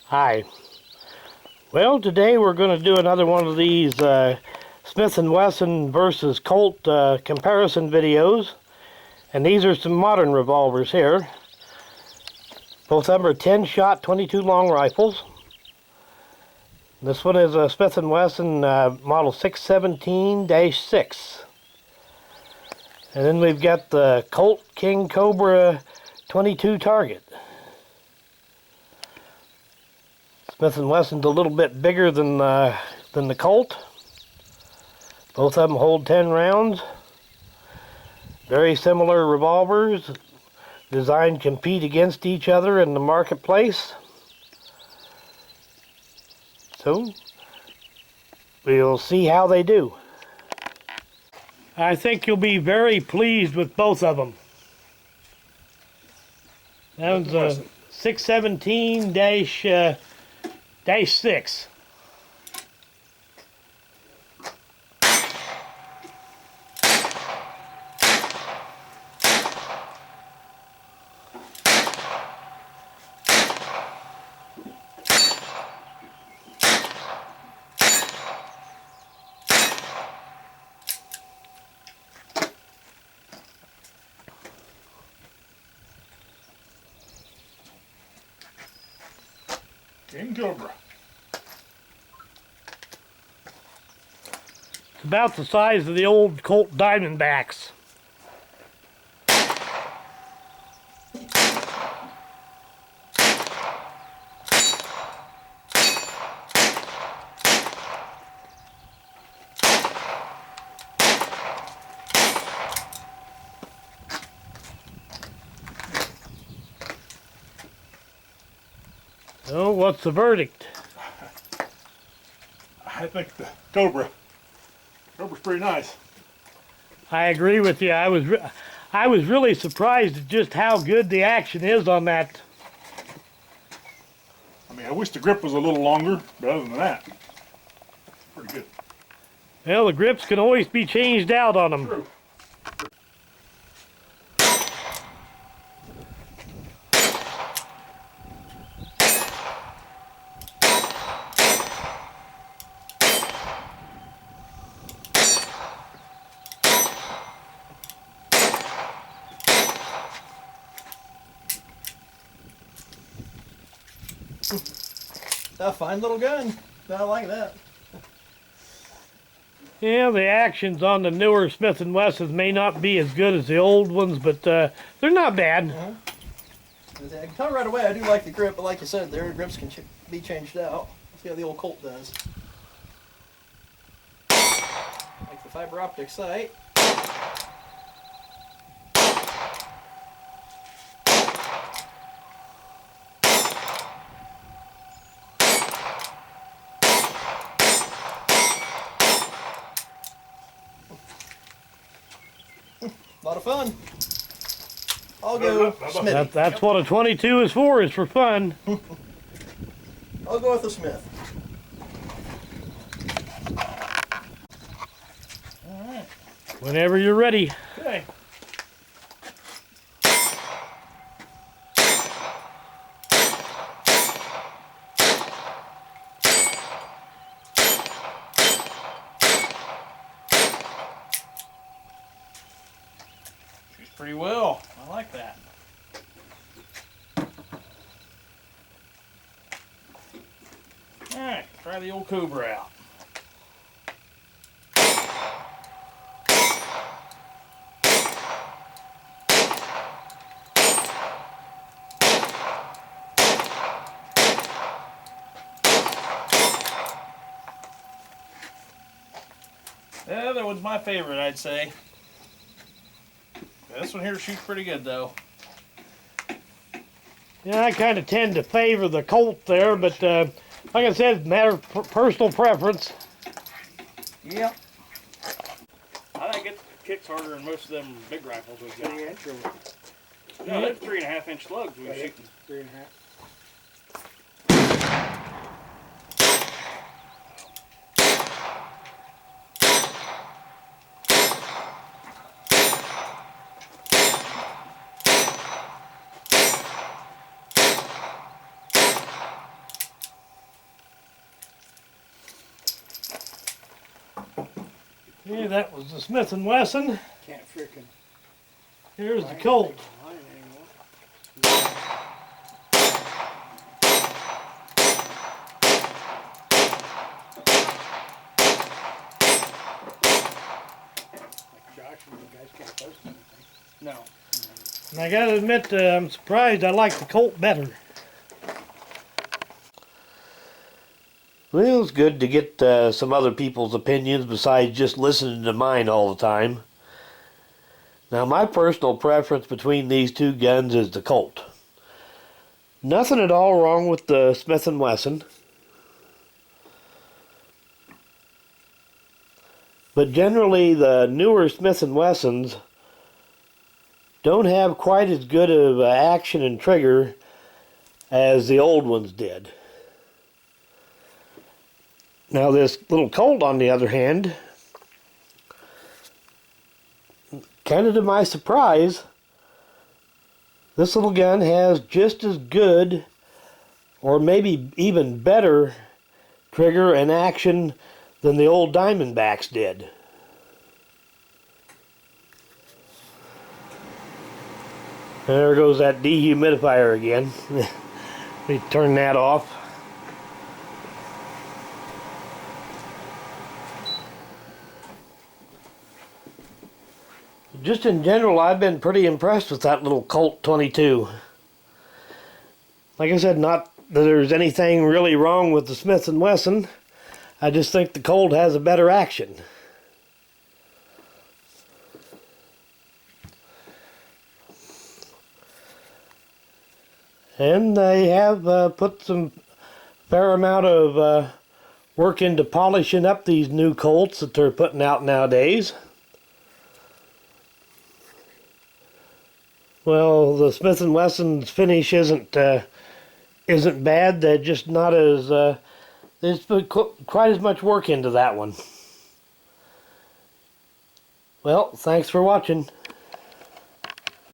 Hi. Well, today we're going to do another one of these Smith & Wesson versus Colt comparison videos. And these are some modern revolvers here. Both of them are 10-shot, 22 long rifles. This one is a Smith & Wesson model 617-6. And then we've got the Colt King Cobra 22 target. Smith & Wesson's a little bit bigger than the Colt. Both of them hold 10 rounds. Very similar revolvers, designed to compete against each other in the marketplace. So, we'll see how they do. I think you'll be very pleased with both of them. That one's a 617-6. King Cobra. It's about the size of the old Colt Diamondbacks. So, what's the verdict? I think the Cobra's pretty nice. I agree with you. I was really surprised at just how good the action is on that. I mean, I wish the grip was a little longer, but other than that, pretty good. Well, the grips can always be changed out on them. True. A fine little gun. I like that. Yeah, the actions on the newer Smith & Wessons may not be as good as the old ones, but they're not bad. I can tell right away I do like the grip, but like you said, their grips can be changed out. See how the old Colt does. Like the fiber optic sight. A lot of fun. I'll go Smith. That's what a 22 is for fun. I'll go with the Smith. All right. Whenever you're ready. Okay. Pretty well. I like that. Alright, try the old Cobra out. Yeah, that was my favorite, I'd say. This one here shoots pretty good, though. Yeah, I kind of tend to favor the Colt there, but like I said, it's a matter of personal preference. Yep. I think it kicks harder than most of them big rifles we've got. 3 inch or No, that's 3.5-inch slugs we were shooting. 3.5. Okay, that was the Smith & Wesson. Can't frickin' Here's the find Colt. the line anymore. Like Josh and you guys can't post anything. No. And I gotta admit, I'm surprised I like the Colt better. Well, it's good to get some other people's opinions besides just listening to mine all the time. Now, my personal preference between these two guns is the Colt. Nothing at all wrong with the Smith & Wesson. But generally, the newer Smith & Wessons don't have quite as good of action and trigger as the old ones did. Now this little Colt, on the other hand, kind of to my surprise, this little gun has just as good, or maybe even better, trigger and action than the old Diamondbacks did. There goes that dehumidifier again. Let me turn that off. Just in general, I've been pretty impressed with that little Colt 22. Like I said, not that there's anything really wrong with the Smith & Wesson. I just think the Colt has a better action. And they have put some fair amount of work into polishing up these new Colts that they're putting out nowadays. Well, the Smith & Wesson's finish isn't bad. They're just not as there's put quite as much work into that one. Well, thanks for watching.